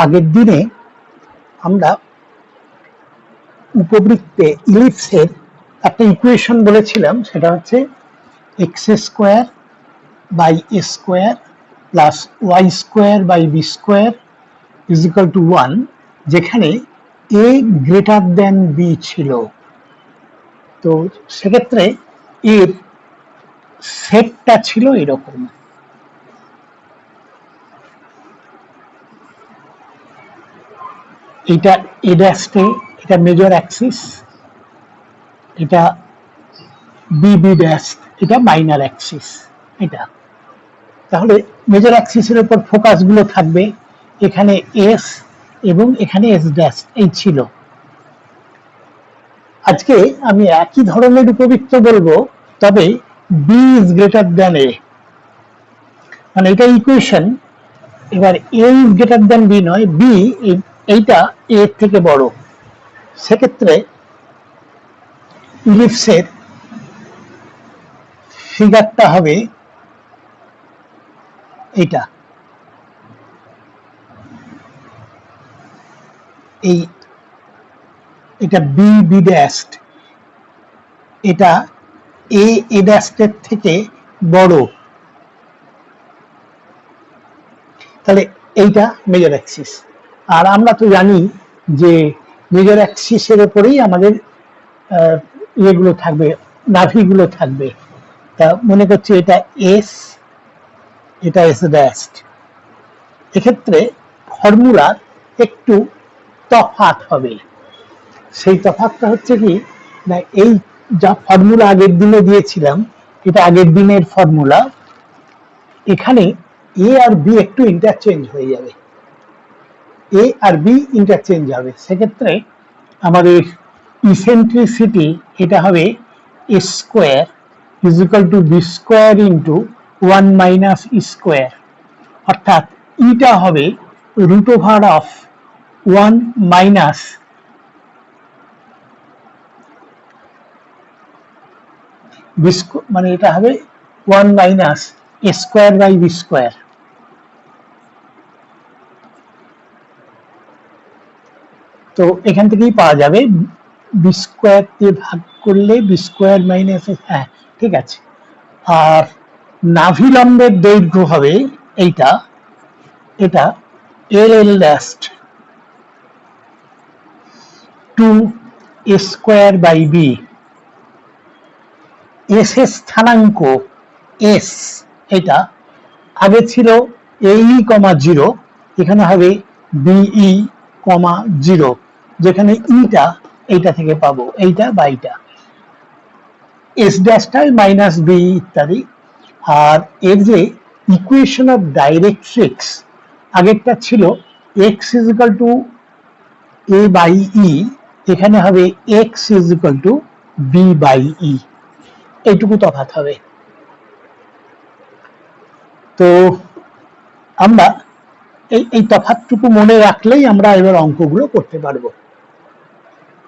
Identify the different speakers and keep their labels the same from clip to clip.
Speaker 1: আগের দিনে আমরা উপবৃত্তে ইলিপসের একটা ইকুয়েশন বলেছিলাম, সেটা হচ্ছে x square by a square plus y square by b square is equal to 1, যেখানে এ গ্রেটার দেন বি ছিল। তো সেক্ষেত্রে এর সেটটা ছিল এরকম, এটা এ ড্যাশে, এটা মেজর অ্যাক্সিস, এটা বি বি ড্যাশ, এটা মাইনর অ্যাক্সিস। এটা তাহলে মেজর অ্যাক্সিসের উপর ফোকাস গুলো থাকবে, এখানে এস এবং এখানে এস ড্যাশ এই ছিল। আজকে আমি একই ধরনের উপবৃত্ত বলবো, তবে B is greater than a, মানে এটা ইকুয়েশন। এবার এ ইজ গ্রেটার দ্যান বি নয়, বি এইটা এ থেকে বড়। সেক্ষেত্রে ইলিপসের ফিগারটা হবে এটা, এই এটা বি বি ড্যাশ, এটা এ এ ড্যাশের থেকে বড়। তাহলে এইটা মেজর অ্যাক্সিস। আর আমরা তো জানি যে মেজর অ্যাক্সিসের উপরেই আমাদের ইয়েগুলো থাকবে, নাভিগুলো থাকবে। তা মনে করছি এটা এস, এটা এস ড্যাশ। এক্ষেত্রে ফর্মুলার একটু তফাৎ হবে। সেই তফাৎটা হচ্ছে কি না, এই যা ফর্মুলা আগের দিনে দিয়েছিলাম, এটা আগের দিনের ফর্মুলা, এখানে এ আর বি একটু ইন্টারচেঞ্জ হয়ে যাবে, এ আর বি ইন্টারচেঞ্জ হবে। সেক্ষেত্রে আমাদের ইসেন্ট্রিসিটি এটা হবে a square is equal to b square into 1 minus e square, অর্থাৎ ইটা হবে রুট ওভার অফ 1 মাইনাস মানে এটা হবে 1 minus a square by b square. তো এখান থেকেই পাওয়া যাবে বি স্কোয়ার দিয়ে ভাগ করলে বি স্কোয়ার মাইনাস, হ্যাঁ ঠিক আছে। আর নাভি লম্বের দৈর্ঘ্য হবে এইটা, এটা L L dash 2 a square by b. S এর স্থানাঙ্ক এস, এটা আগে ছিল এই কমা 0, এখানে হবে বিই কমা 0, যেখানে ইটা এইটা থেকে পাবো, এইটা বা এইটা, এস ড্যাশটা মাইনাস বি ইত্যাদি। আর এর যে ইকুয়েশন অফ ডাইরেক্ট্রিক্স, আগেরটা ছিল x is equal to a by e, এখানে হবে x is equal to b by e, এইটুকু তফাৎ হবে। তো আমরা এই তফাৎটুকু মনে রাখলেই আমরা এবার অঙ্কগুলো করতে পারবো।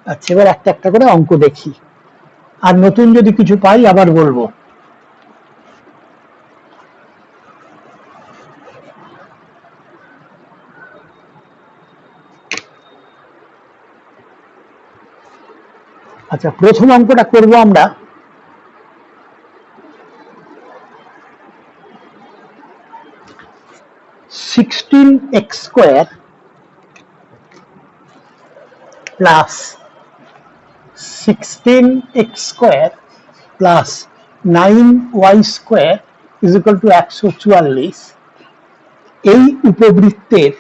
Speaker 1: আচ্ছা, এবার একটা একটা করে অঙ্ক দেখি, আর নতুন যদি কিছু পাই আবার বলবো। আচ্ছা, প্রথম অঙ্কটা করব আমরা 16x square plus 16x square plus 9y square is equal two 144, এই উপবৃত্তের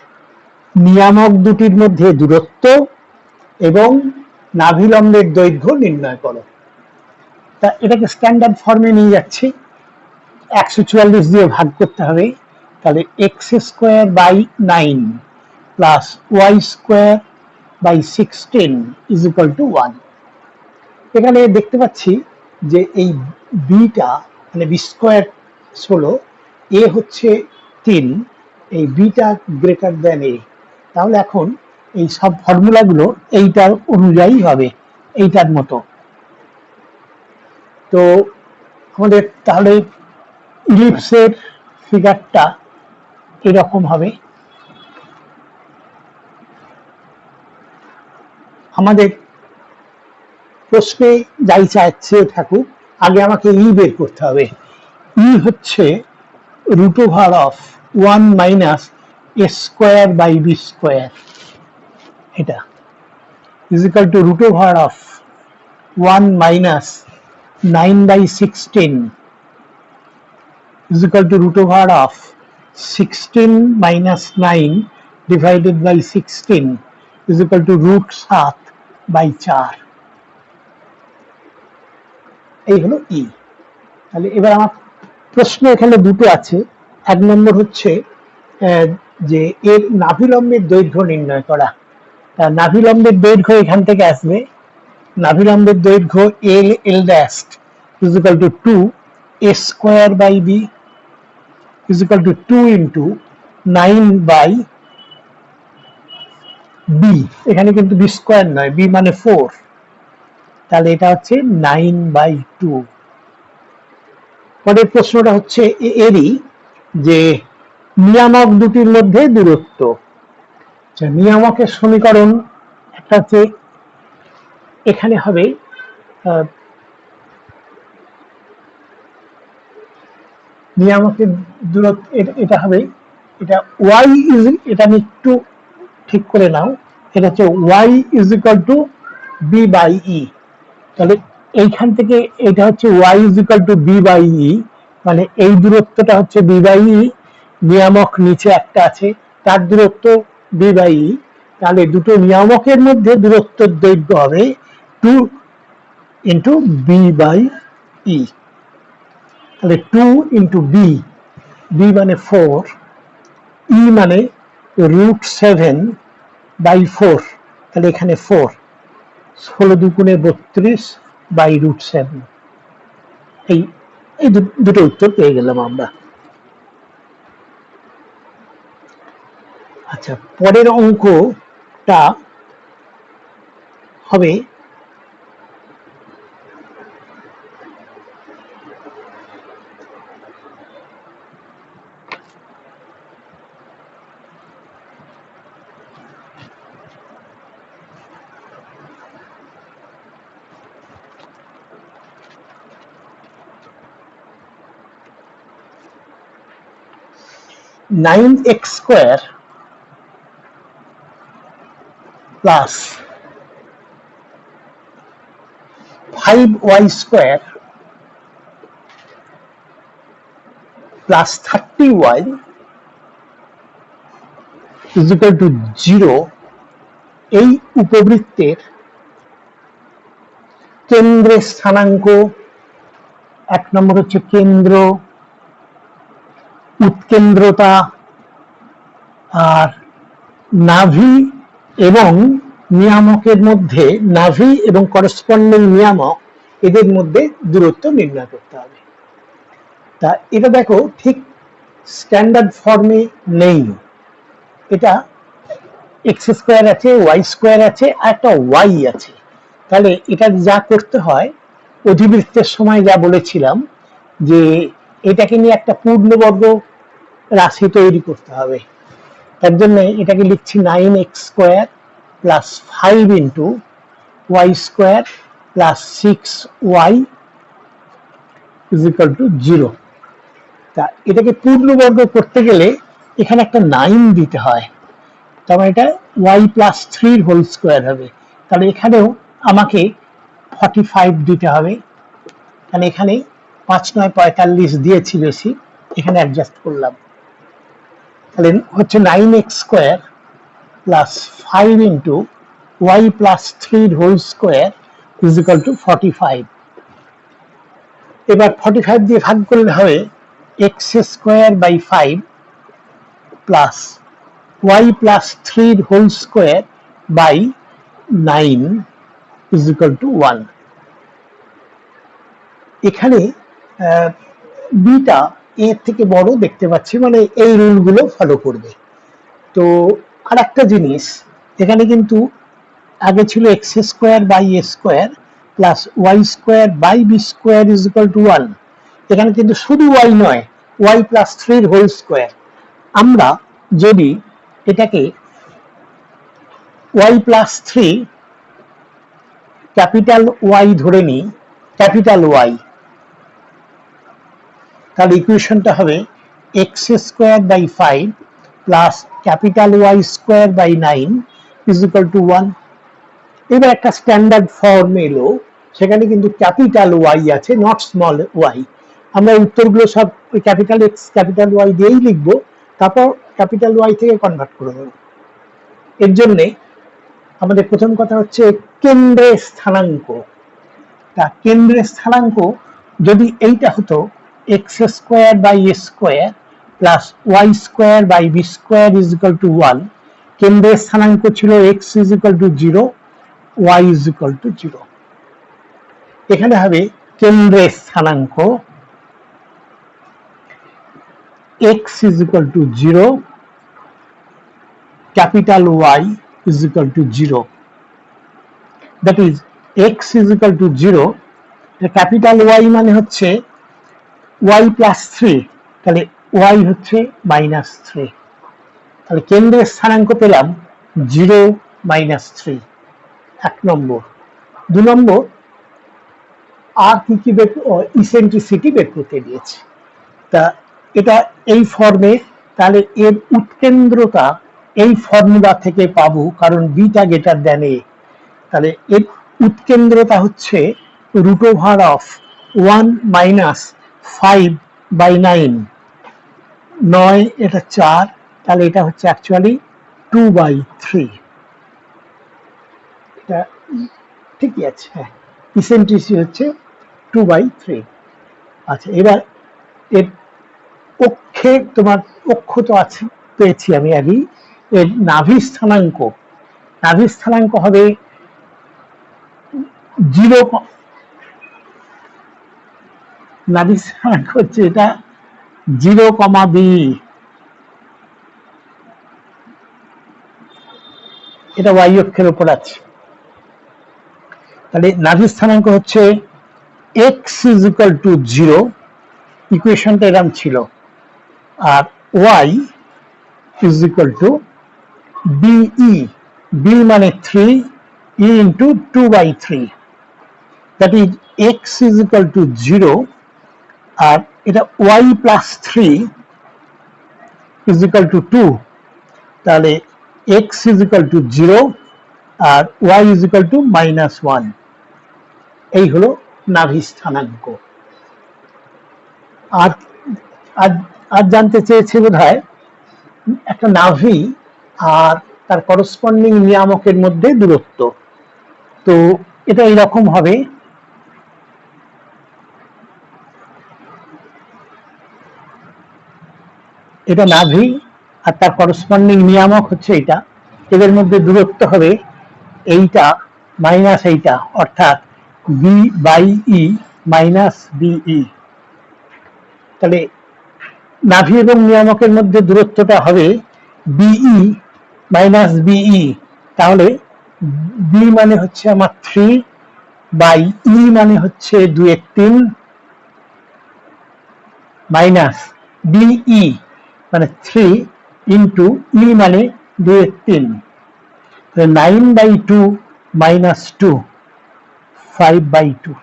Speaker 1: নিয়ামক দুটির মধ্যে দূরত্ব এবং নাভিলম্বের দৈর্ঘ্য নির্ণয় করো। তা এটাকে স্ট্যান্ডার্ড ফর্মে নিয়ে যাচ্ছি, 144 দিয়ে ভাগ করতে হবে, তাহলে x square by 9 plus y square by 16 is equal to 1। এখানে দেখতে পাচ্ছি যে এই বিটা মানে বি স্কোয়ার হলো, এ হচ্ছে 3, এই বিটা গ্রেটার দেন এ। তাহলে এখন এই সব ফর্মুলাগুলো এইটার অনুযায়ী হবে, এইটার মতো। তো আমাদের তাহলে ইলিপসের ফিগারটা এরকম হবে। আমাদের প্রশ্নে যাই চাইছে থাকুক, আগে আমাকে ই বের করতে হবে। ই হচ্ছে root over of 1 minus a square by b square, এটা is equal to root over of 1 minus 9/16 is equal to root over of 16 minus 9 divided by 16 is equal to root 7/4। এই হলো ই। তাহলে এবার আমার প্রশ্ন এখানে দুটো আছে। এক নম্বর হচ্ছে যে এর নাভিলম্বের দৈর্ঘ্য নির্ণয় করা। নাভিলম্বের দৈর্ঘ্য এখান থেকে আসবে, নাভিলম্বের দৈর্ঘ্য এল L dash is equal to 2 a square by b is equal to 2 into 9 by b, এখানে কিন্তু b স্কয়ার নয়, b মানে 4, তাহলে এটা হচ্ছে 9/2। পরের প্রশ্নটা হচ্ছে এরই যে নিয়ামক দুটির মধ্যে দূরত্ব। নিয়ামকের সমীকরণ একটা হচ্ছে এখানে হবে নিয়ামকের দূরত্ব, এটা হবে, এটা y ইজ, এটা আমি একটু ঠিক করে নাও, এটা হচ্ছে y is equal to b by e. তাহলে এইখান থেকে এটা হচ্ছে y is equal to b by e, মানে এই দূরত্বটা হচ্ছে b বাই ই, নিয়ামক নিচে একটা আছে তার দূরত্ব b বাই ই, তাহলে দুটো নিয়ামকের মধ্যে দূরত্বের দৈর্ঘ্য হবে 2 ইন্টু b বাই ই। তাহলে 2 ইন্টু বি, বি মানে 4, ই মানে রুট 7/4, তাহলে এখানে 4, 16 দুগুণে 32 বাই রুট 7। এই দুটো উত্তর পেয়ে গেলাম আমরা। আচ্ছা, পরের অঙ্কটা হবে (9x square plus 5y square plus 30y is equal to 0) এই উপবৃত্তের কেন্দ্রের স্থানাঙ্ক, এক নম্বর হচ্ছে কেন্দ্র, উৎকেন্দ্রতা, আর নাভি এবং নিয়ামকের মধ্যে, নাভি এবং করসপন্ডিং নিয়ামক, এদের মধ্যে দূরত্ব নির্ণয় করতে হবে। তা এটা দেখো ঠিক স্ট্যান্ডার্ড ফর্মে নেই, এটা এক্স স্কোয়ার আছে, ওয়াই স্কোয়ার আছে, আর একটা ওয়াই আছে। তাহলে এটা যা করতে হয়, অধিবৃত্তের সময় যা বলেছিলাম যে এটাকে নিয়ে একটা পূর্ণবর্গ রাশি তৈরি করতে হবে। তার জন্য এটাকে লিখছি 9x square plus 5 into y square plus 6y is equal to 0। তা এটাকে পূর্ণবর্গ করতে গেলে এখানে একটা 9 দিতে হয়, তার মানে এটা y প্লাস 3 হোল স্কোয়ার হবে। তাহলে এখানেও আমাকে 45 দিতে হবে, কারণ এখানে 5 9 45 দিয়েছি বেশি, এখানে অ্যাডজাস্ট করলাম। তাহলে হচ্ছে 9x square plus 5 into y plus 3 whole square is equal to 45। এবার 45 দিয়ে ভাগ করলে হবে x square by 5 plus y plus 3 whole square by 9 is equal to 1। এখানে বিটা এর থেকে বড় দেখতে পাচ্ছি, মানে এই রুলগুলো ফলো করবে। তো আর একটা জিনিস, এখানে কিন্তু আগে ছিল x square by a square plus y square by b square is equal to 1। এখানে কিন্তু শুধু ওয়াই নয়, ওয়াই প্লাস 3 হোল স্কোয়ার। আমরা যদি এটাকে ওয়াই প্লাস 3 ক্যাপিটাল ওয়াই ধরে নিই, ক্যাপিটাল ওয়াই, তাহলে ইকুয়েশনটা হবে x square by 5 plus capital Y square by 9 is equal to 1। এবার একটা স্ট্যান্ডার্ড ফর্ম এলো, সেখানে কিন্তু ক্যাপিটাল ওয়াই আছে, নট স্মল ওয়াই। আমরা উত্তরগুলো সব ক্যাপিটাল এক্স ক্যাপিটাল ওয়াই দিয়েই লিখবো, তারপর ক্যাপিটাল ওয়াই থেকে কনভার্ট করে দেবো। এর জন্যে আমাদের প্রথম কথা হচ্ছে কেন্দ্রের স্থানাঙ্ক। তা কেন্দ্রের স্থানাঙ্ক যদি এইটা হতো x square by a square plus y square by b square is equal to 1, কেন্দ্রের স্থানাঙ্ক ছিল x is equal to 0, y is equal to 0। এখানে হবে কেন্দ্রের স্থানাঙ্ক x is equal to 0, capital Y is equal to 0। That is x is equal to 0, capital Y মানে হচ্ছে Y plus 3, তাহলে ওয়াই হচ্ছে -3। তাহলে কেন্দ্রের স্থানাঙ্ক পেলাম 0 -3, 1 নম্বর। 2 নম্বর, আর কি কি বের, ইসেন্ট্রিসিটি বের করতে দিয়েছে। তা এটা এই ফর্মে, তাহলে এর উৎকেন্দ্রতা এই ফর্মুলা থেকে পাবো, কারণ বিটা গ্রেটার দ্যান এ। তাহলে এর উৎকেন্দ্রতা হচ্ছে √1 - 5/9, 9 এটা 4, তাহলে এটা হচ্ছে অ্যাকচুয়ালি 2/3। এটা ঠিকই আছে, হ্যাঁ, ইসেন্ট্রিসিটি হচ্ছে 2/3। আচ্ছা, এবার এর অক্ষে, তোমার অক্ষ তো আছে, পেয়েছি আমি আগেই। এর নাভি স্থানাঙ্ক, নাভি স্থানাঙ্ক হবে 0, নাভি স্থানাঙ্ক হচ্ছে এটা 0, বি, এটা ওয়াই অক্ষের উপর আছে। তাহলে নাভি স্থানাঙ্ক হচ্ছে এক্স ইজ ইকুয়াল টু 0, ইকুয়েশনটা এরকম ছিল, আর y is equal to b e, b মানে 3, e into 2/3, that is x is equal to 0, আর এটা y plus 3 is equal to 2, তাহলে এক্স ইজ ইকুয়াল টু 0 আর ওয়াই ইজ ইকুয়াল টু -1। এই হলো নাভি স্থানাঙ্ক। আর আর জানতে চেয়েছে বোধহয় একটা নাভি আর তার করসপন্ডিং নিয়ামকের মধ্যে দূরত্ব। তো এটা এরকম হবে, এটা নাভি আর তার করসপন্ডিং নিয়ামক হচ্ছে এটা, এদের মধ্যে দূরত্ব হবে এইটা মাইনাস এইটা, অর্থাৎ b by e minus b e. তাহলে নাভি এবং নিয়ামকের মধ্যে দূরত্বটা হবে বিই মাইনাস বিই। তাহলে বি মানে হচ্ছে আমার 3 বাই ই মানে হচ্ছে 2/3 মাইনাস বিই মানে 3 ইন্টু ই মানে 2/3, 9/2 মাইনাস 2, 5/2।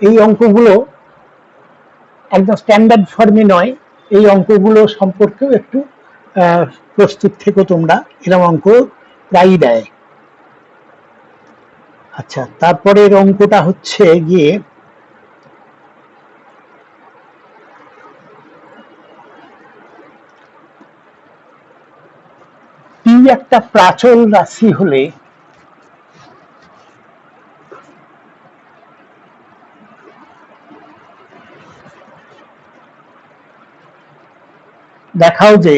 Speaker 1: এই অঙ্কগুলো একদম স্ট্যান্ডার্ড ফর্মে নয়, এই অঙ্কগুলো সম্পর্কেও একটু প্রস্তুত থেকো তোমরা, এরকম অঙ্ক প্রায়ই দেয়। আচ্ছা, তারপরের অঙ্কটা হচ্ছে গিয়ে পি একটা প্রাচল রাশি হলে দেখাও যে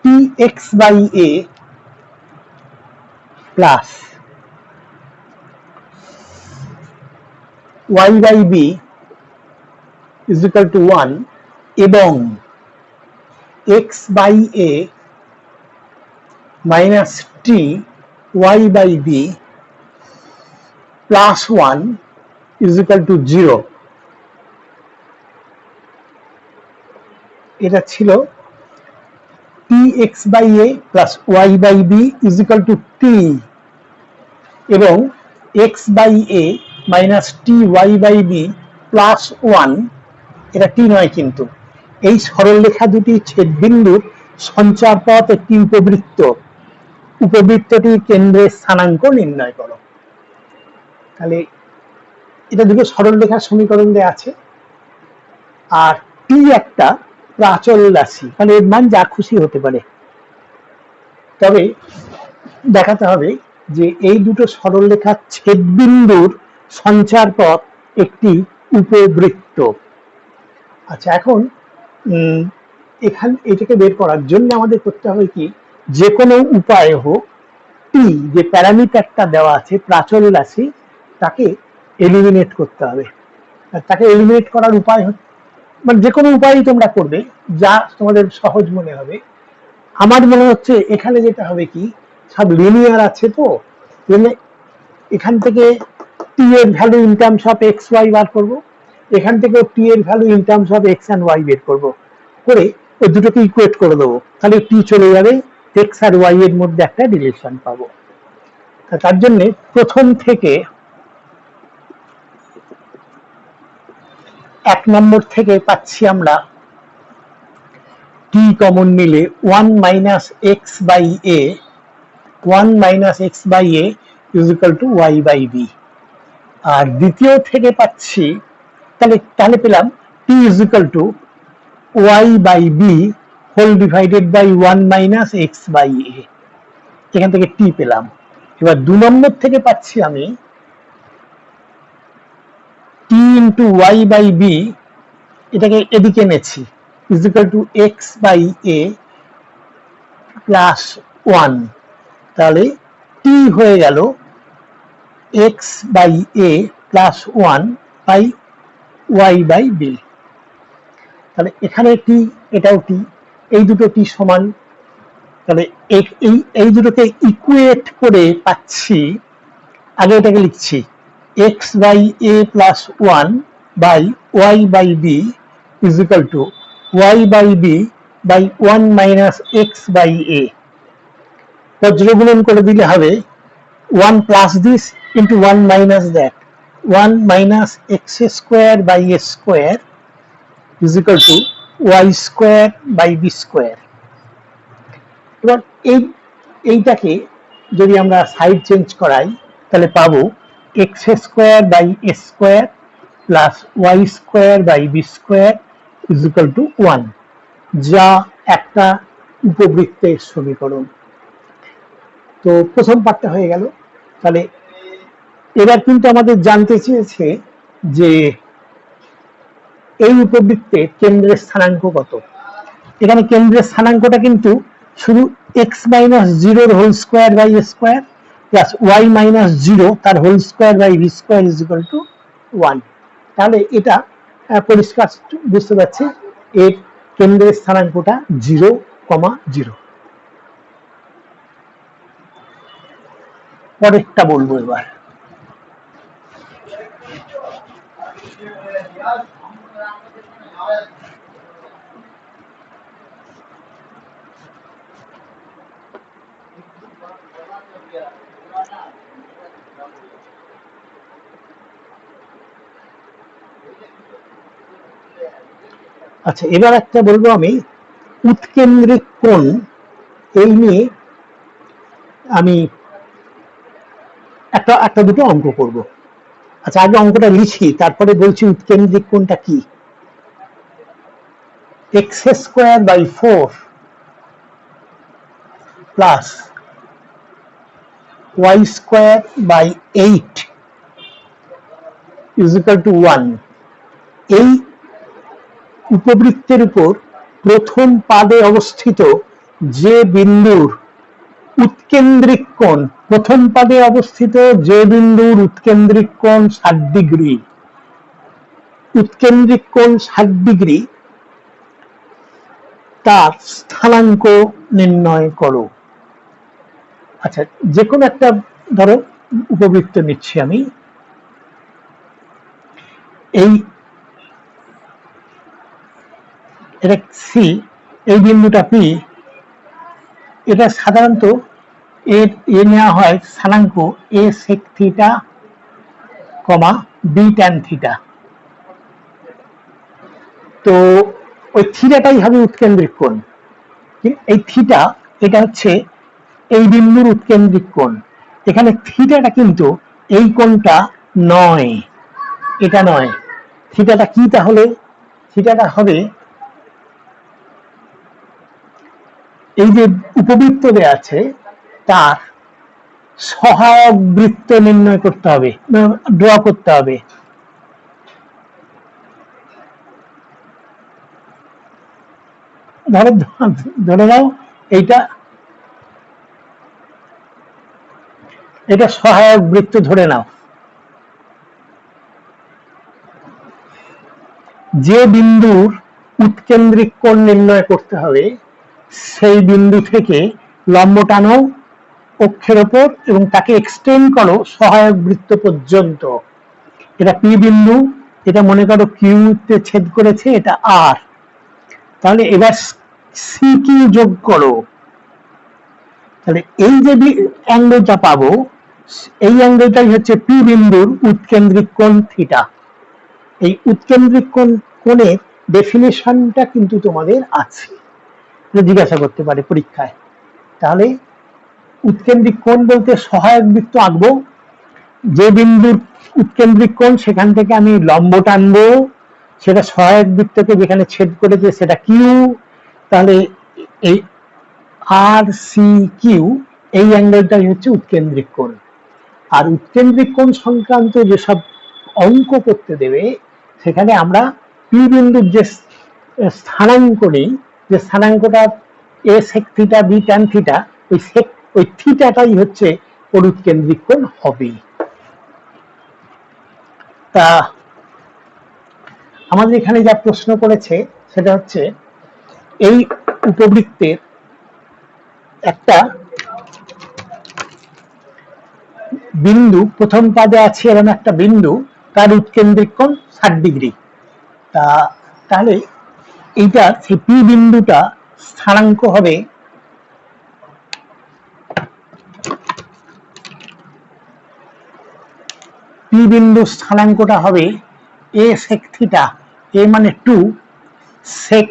Speaker 1: px by a plus y by b is equal to 1 এবং x by a minus t y by b plus 1 is equal to 0, এটা ছিল tx by a plus y by b is equal to t, এবং x by a minus ty by b plus 1, এটা t নয় কিন্তু, এই সরলরেখা দুটি ছেদবিন্দুর সঞ্চার পথ একটি উপবৃত্ত, উপবৃত্তটির কেন্দ্রের স্থানাঙ্ক নির্ণয় করো। তাহলে এটা দুটো সরলরেখার সমীকরণ দেয়া আছে, আর টি একটা প্রাচল রাশি, মানে এর মান যা খুশি হতে পারে। তবে দেখাতে হবে যে এই দুটো সরলরেখার ছেদবিন্দুর সঞ্চার পথ একটি উপবৃত্ত। আচ্ছা, এখন এখানে এটাকে বের করার জন্য আমাদের করতে হবে কি, যে কোনো উপায়ে হোক টি যে প্যারামিটারটা দেওয়া আছে প্রাচল রাশি, তাকে এলিমিনেট করতে হবে। তাকে এলিমিনেট করার উপায় মানে যে কোনো উপায়ই তোমরা করবে যা তোমাদের সহজ মনে হবে। আমার মনে হচ্ছে এখানে যেটা হবে কি, সব লিনিয়ার আছে, তো এখান থেকে টি এর value in terms of x y বার করবো, এখান থেকে টি এর value in terms of x and y বের করবো, করে ওই দুটোকে ইকুয়েট করে দেবো, তাহলে টি চলে যাবে, এক্স আর ওয়াই এর মধ্যে একটা রিলেশন পাবো। তার জন্য প্রথম থেকে 1 নম্বর থেকে পাচ্ছি আমরা টি কমন নিলে 1 minus x by a, 1 minus x by a is equal to y by b. আর দ্বিতীয় থেকে পাচ্ছি, তাহলে পেলাম t is equal to y by b whole divided by 1 minus x by a, এখান থেকে টি পেলাম। এবার 2 নম্বর থেকে পাচ্ছি আমি t into y by b, এটাকে এদিকে এনেছি, is equal to x by a plus 1, তাহলে টি হয়ে গেল x by a plus 1 by y by b. তাহলে এখানে টি, এটাও টি, এই দুটো টি সমান, তাহলে এই দুটোকে ইকুয়েট করে পাচ্ছি, আগে এটাকে লিখছি x by a plus 1 by y by b is equal to y by b by 1 minus x by a. বজ্রগুণন করে দিলে হবে 1 plus this into 1 minus that, 1 minus x square by a square is equal to y square by b square. এবার এইটাকে যদি আমরা side change করাই, তাহলে পাবো x square by a square plus y square by b square is equal to 1, যা একটা উপবৃত্তের সমীকরণ। তো প্রথম পার্টটা হয়ে গেল। তাহলে এবার কিন্তু আমাদের জানতে চেয়েছে যে এই উপবৃত্তের কেন্দ্রের স্থানাঙ্ক কত। এখানে কেন্দ্রের স্থানাঙ্কটা কিন্তু শুধু এক্স মাইনাস জিরোর whole square by a square plus y minus zero তার whole square by v square is equal to 1। তাহলে এটা পরিষ্কার বুঝতে পারছি, এর কেন্দ্রের স্থানাঙ্কটা 0,0। পরেরটা বলবো এবার। আচ্ছা, এবার একটা বলবো আমি উৎকেন্দ্রিক কোণ, এই নিয়ে আমি একটা দুটো অঙ্ক করব। আচ্ছা, আগে অঙ্কটা লিখি, তারপরে বলছি উৎকেন্দ্রিক কোণটা কি। X square by 4 plus y square by 8 is equal to 1। এই উপবৃত্তের উপর প্রথম পাদে অবস্থিত যে বিন্দুর উৎকেন্দ্রিক কোণ, প্রথম পাদে অবস্থিত যে বিন্দুর উৎকেন্দ্রিক কোণ 60 ডিগ্রি, উৎকেন্দ্রিক কোণ 60 ডিগ্রি, তার স্থানাঙ্ক নির্ণয় করো। আচ্ছা, যে কোনো একটা ধরো উপবৃত্ত নিচ্ছি আমি, এই এটা সি, এই বিন্দুটা পি, এটা সাধারণত এর নেওয়া হয় স্থানাঙ্ক a sec theta comma b tan theta. তো ওই থিটাটাই হবে উৎকেন্দ্রিক কোণ। এই থিটা এটা হচ্ছে এই বিন্দুর উৎকেন্দ্রিক কোণ। এখানে থিটাটা কিন্তু এই কোণটা নয়, এটা নয়। থিটাটা কি তাহলে? থিটাটা হবে এই যে উপবৃত্ত দেয়া আছে তার সহায়ক বৃত্ত নির্ণয় করতে হবে, ড্র করতে হবে। ধরে নাও এটা সহায়ক বৃত্ত ধরে নাও। যে বিন্দুর উৎকেন্দ্রিক কোণ নির্ণয় করতে হবে সেই বিন্দু থেকে লম্ব টানো অক্ষের ওপর এবং তাকে এক্সটেন্ড করো সহায়ক বৃত্ত পর্যন্ত। এটা পি বিন্দু, এটা মনে করো কিউ তে ছেদ করেছে, এটা আর। তাহলে এবার সি কিউ যোগ করো, তাহলে এই যে অ্যাঙ্গেলটা পাবো এই অ্যাঙ্গেলটাই হচ্ছে পি বিন্দুর উৎকেন্দ্রিক কোণ থিটা। এই উৎকেন্দ্রিক কোণের ডেফিনেশনটা কিন্তু তোমাদের আছে, জিজ্ঞাসা করতে পারে পরীক্ষায়। তাহলে উৎকেন্দ্রিক কোণ বলতে সহায়ক বৃত্ত আঁকবো, যে বিন্দুর উৎকেন্দ্রিক কোণ সেখান থেকে আমি লম্ব টানবো, সেটা সহায়ক বৃত্তকে যেখানে ছেদ করেছে সেটা কিউ। তাহলে এই আর সি কিউ এই অ্যাঙ্গেলটাই হচ্ছে উৎকেন্দ্রিক কোণ। আর উৎকেন্দ্রিক কোণ সংক্রান্ত যেসব অঙ্ক করতে দেবে সেখানে আমরা পি বিন্দুর যে স্থানাঙ্ক নেই, যে স্থানাঙ্কটা a sec theta b tan theta, ওই থিটাটাই হচ্ছে ওর উৎকেন্দ্রিক কোণ হবে। তা আমাদের এখানে যা প্রশ্ন করেছে সেটা হচ্ছে এই উপবৃত্তের একটা বিন্দু, প্রথম পাদে আছে এরকম একটা বিন্দু, তার উৎকেন্দ্রিক কোণ 60 ডিগ্রি। তাহলে এইটা সেই পি বিন্দুটা স্থানাঙ্ক হবে পি বিন্দু স্থানাঙ্কটা হবে এ সেক থিটা, এ মানে 2, sec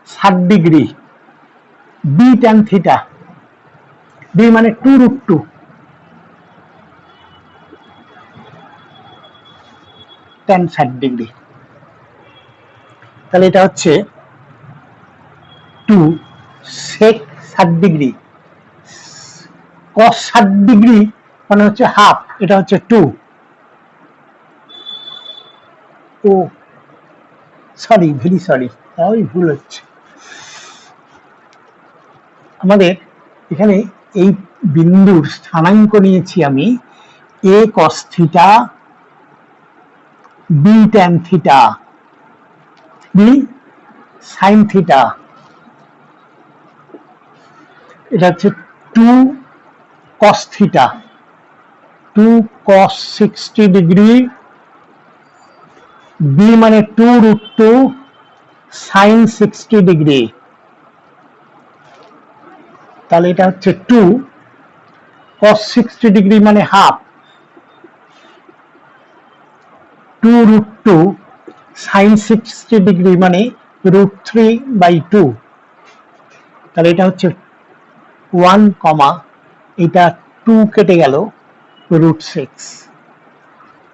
Speaker 1: 60 degree, b tan theta, b মানে 2√2, ট্যান 60 ডিগ্রি। তাহলে এটা হচ্ছে 2 সেক 60 ডিগ্রি, cos 60 ডিগ্রি মানে হচ্ছে হাফ, এটা হচ্ছে 2। ও সরি, ভেরি সরি, তাই ভুল হচ্ছে। আমাদের এখানে এই বিন্দুর স্থানাঙ্ক নিয়েছি আমি a cos theta b tan theta b sin theta, এটা হচ্ছে 2 cos theta, 2 cos 60 degree, b মানে 2√2 sin 60 ডিগ্রি। তাহলে এটা হচ্ছে 2 cos 60 ডিগ্রি মানে হাফ, 2√2 sin 60 ডিগ্রি মানে √3/2। তাহলে এটা হচ্ছে 1, এটা 2 কেটে গেল, √6।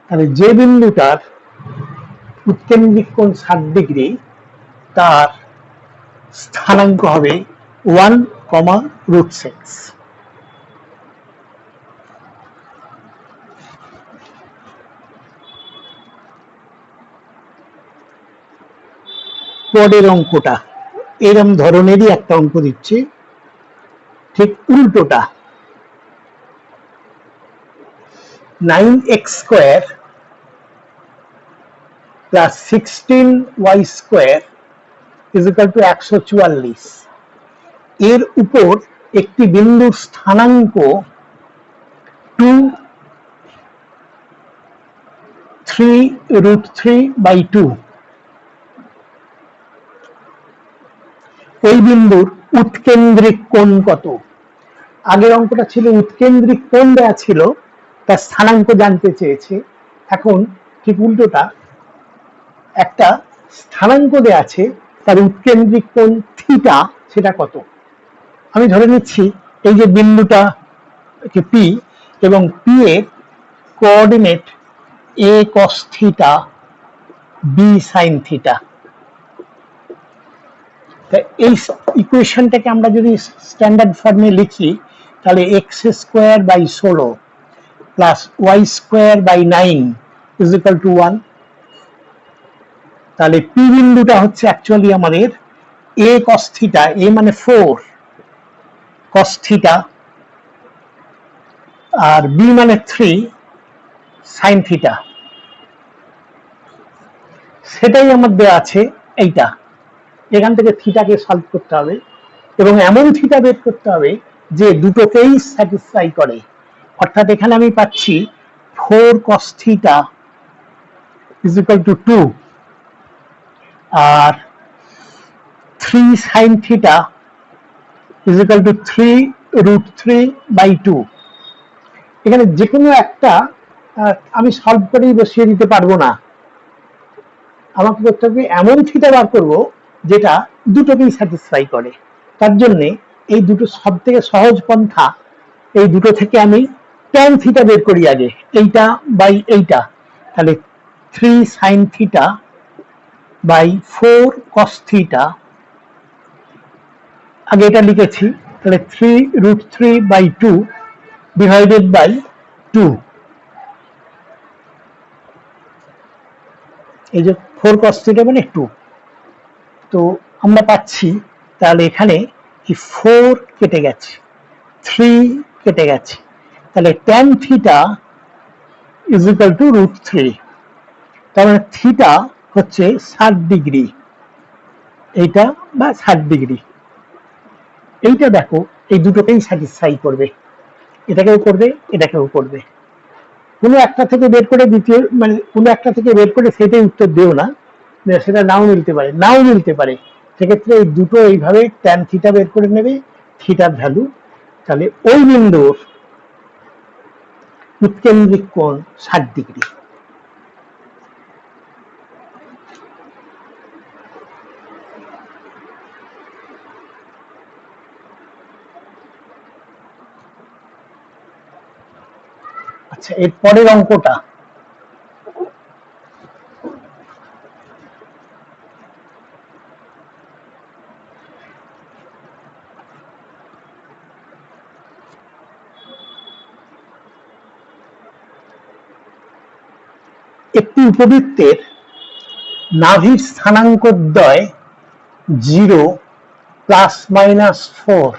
Speaker 1: তাহলে যে বিন্দুটার উৎকেন্দ্রিক কোণ 60 ডিগ্রি তার স্থানাঙ্ক হবে 1, √6। পরের অঙ্কটা এরম ধরনেরই একটা অঙ্ক দিচ্ছি, ঠিক উল্টোটা। 9x² + 16y² = 144। এর উপর একটি বিন্দুর স্থানাঙ্ক 2, 3√3/2। এই বিন্দুর উৎকেন্দ্রিক কোণ কত? আগের অঙ্কটা ছিল উৎকেন্দ্রিক কোণ দেয়া ছিল, তার স্থানাঙ্ক জানতে চেয়েছে। এখন ঠিক উল্টোটা, একটা স্থানাঙ্ক দেয়া আছে, তার উৎকেন্দ্রিক কোণ থিটা, সেটা কত? আমি ধরে নিচ্ছি এই যে বিন্দুটা পি, এবং পি এর coordinate a cos theta, b sin theta. এই ইকুয়েশনটাকে আমরা যদি স্ট্যান্ডার্ড ফর্মে লিখি, তাহলে x²/16 plus y²/9 is equal to 1। তাহলে পি বিন্দুটা হচ্ছে অ্যাকচুয়ালি আমাদের a cos থিটা, a মানে 4 cos থিটা, আর b মানে 3 sin থিটা। সেটাই আমার দেওয়া আছে এইটা। এখান থেকে থিটাকে সলভ করতে হবে, এবং এমন থিটা বের করতে হবে যে দুটোকেই স্যাটিসফাই করে। অর্থাৎ এখানে আমি পাচ্ছি 4 cos theta is equal to 2, আর 3 sin theta is equal to 3√3/2। এখানে যে কোনো একটা আমি সলভ করেই বসিয়ে দিতে পারবো না, আমাকে করতে হবে এমন থিটা বার করবো যেটা দুটোকেই স্যাটিসফাই করে। তার জন্য এই দুটো সব থেকে সহজ পন্থা, এই দুটো থেকে আমি ট্যান থিটা বের করি আগে, এইটা বাই এইটা। তাহলে 3 sin theta by 4 cos theta, আগে এটা লিখেছি, তাহলে 3√3/2 ডিভাইডেড বাই 2। এই যে 4 cos থিটা মানে 2। তো আমরা পাচ্ছি, তাহলে এখানে কি 4 কেটে গেছে, 3 কেটে গেছে, তাহলে tan theta is equal two √3। তার মানে থিটা হচ্ছে 60 ডিগ্রি, এইটা বা 60 ডিগ্রি। এইটা দেখো, এই দুটোকেই স্যাটিসফাই করবে, এটাকেও করবে, এটাকেও করবে। কোনো একটা থেকে বের করে দ্বিতীয়, মানে কোনো একটা থেকে বের করে সেটাই উত্তর দিও না, সেটা নাও মিলতে পারে, নাও মিলতে পারে। সেক্ষেত্রে এই দুটো এইভাবে ট্যান থিটা বের করে নেবে, থিটার ভ্যালু। তাহলে ওই বিন্দুর উৎকেন্দ্রিক কোণ 60 ডিগ্রি। আচ্ছা, এর পরের অঙ্কটা, একটি উপবৃত্তের নাভির স্থানাঙ্কদ্বয় 0 +-4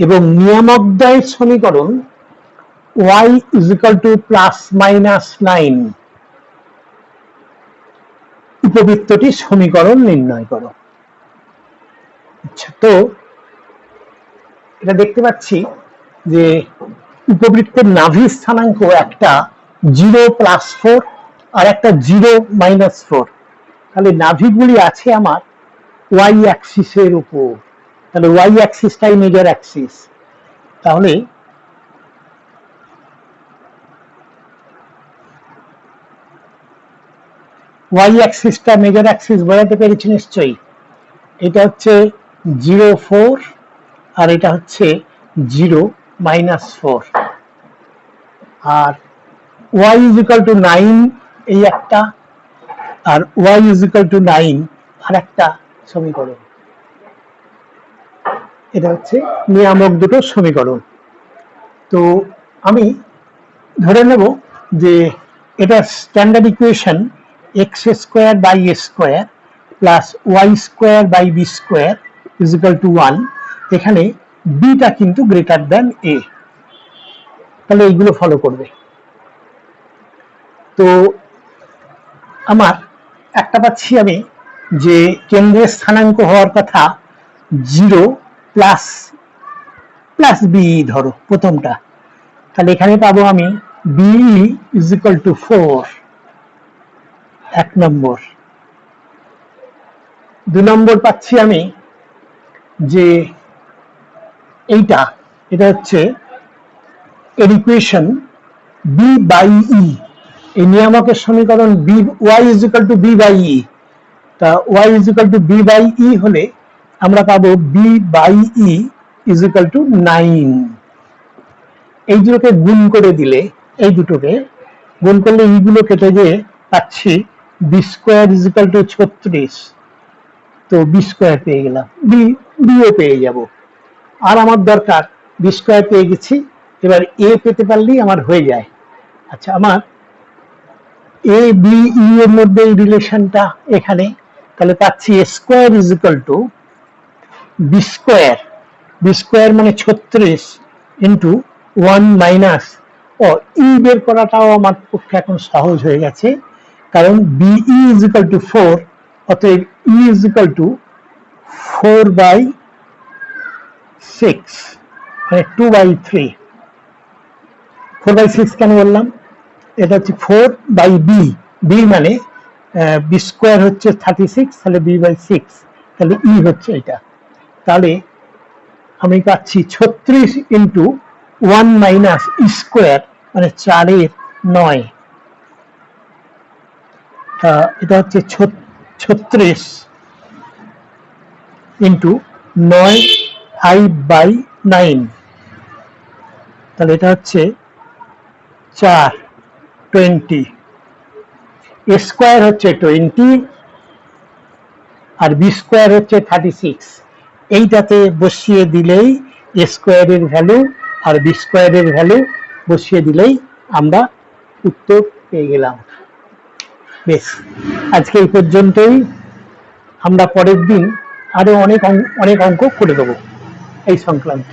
Speaker 1: এবং নিয়ামকদ্বয়ের সমীকরণ y = +-9। উপবৃত্তটির সমীকরণ নির্ণয় করো। আচ্ছা, তো এটা দেখতে পাচ্ছি যে উপবৃত্তের নাভির স্থানাঙ্ক একটা 0 + 4 আর একটা 0 - 4। তাহলে নাভিগুলি আছে আমার y অ্যাক্সিসের উপর, তাহলে y অ্যাক্সিসটাই মেজর অ্যাক্সিস। তাহলে y অ্যাক্সিসটা মেজর অ্যাক্সিস বোঝাতে পেরেছি নিশ্চয়ই। এটা হচ্ছে 0, 4, আর এটা হচ্ছে 0 - 4। আর y = 9 এই একটা, আর y = 9 আর একটা সমীকরণ। এটা হচ্ছে নিয়ামক দুটো সমীকরণ। তো আমি ধরে নেব যে এটা standard equation x²/a² plus y²/b² is equal to 1। এখানে বিটা কিন্তু গ্রেটার দ্যান এ, তাহলে এইগুলো ফলো করবে। তো আমার একটা পাচ্ছি আমি যে কেন্দ্রের স্থানাঙ্ক হওয়ার কথা 0 + বি, ধরো প্রথমটা, তাহলে এখানে পাবো আমি বিই ইজ ইকুয়াল টু 4, 1 নম্বর। 2 নম্বর পাচ্ছি আমি যে এটা হচ্ছে এর ইকুয়েশন বি বাই ই, এই নিয়ামকের সমীকরণ b y is equal to b by e. তা y is equal to b by e হলে আমরা পাবো b by e is equal to 9। এই দুটোকে গুণ করে দিলে, এই দুটোকে গুণ করলে এইগুলো কেটে গিয়ে পাচ্ছি b square is equal to 36। তো বি স্কোয়ার পেয়ে গেলাম, বিও পেয়ে যাব। আর আমার দরকার বি স্কোয়ার পেয়ে গেছি, এবার এ পেতে পারলেই আমার হয়ে যায়। আচ্ছা, আমার এ বি ই এর মধ্যে এই রিলেশনটা এখানে, তাহলে পাচ্ছি a square is equal to b square, b square মানে 36 ইন্টু 1 মাইনাস, ই বের করাটাও আমার পক্ষে এখন সহজ হয়ে গেছে, কারণ b e is equal to 4, অতএব ই ইজ ইকুয়াল টু 4/6, মানে 2/3। 4/6 কেন বললাম? এটা হচ্ছে 4/বি, বি মানে বি স্কোয়ার হচ্ছে 36, তাহলে b/6, তাহলে ই হচ্ছে এটা। তাহলে আমি পাচ্ছি 36 ইন্টু 1 মাইনাস ই স্কোয়ার, মানে 4/9। এটা হচ্ছে 36 ইন্টু 9 5/9, তাহলে এটা হচ্ছে 4/20। এ স্কোয়ার হচ্ছে 20 আর বি স্কোয়ার হচ্ছে 36। এইটাতে বসিয়ে দিলেই এ স্কোয়ারের ভ্যালু আর বি স্কোয়ারের ভ্যালু বসিয়ে দিলেই আমরা উত্তর পেয়ে গেলাম। বেশ, আজকে এই পর্যন্তই। আমরা পরের দিন আরো অনেক অঙ্ক করে দেবো এই সংক্রান্ত।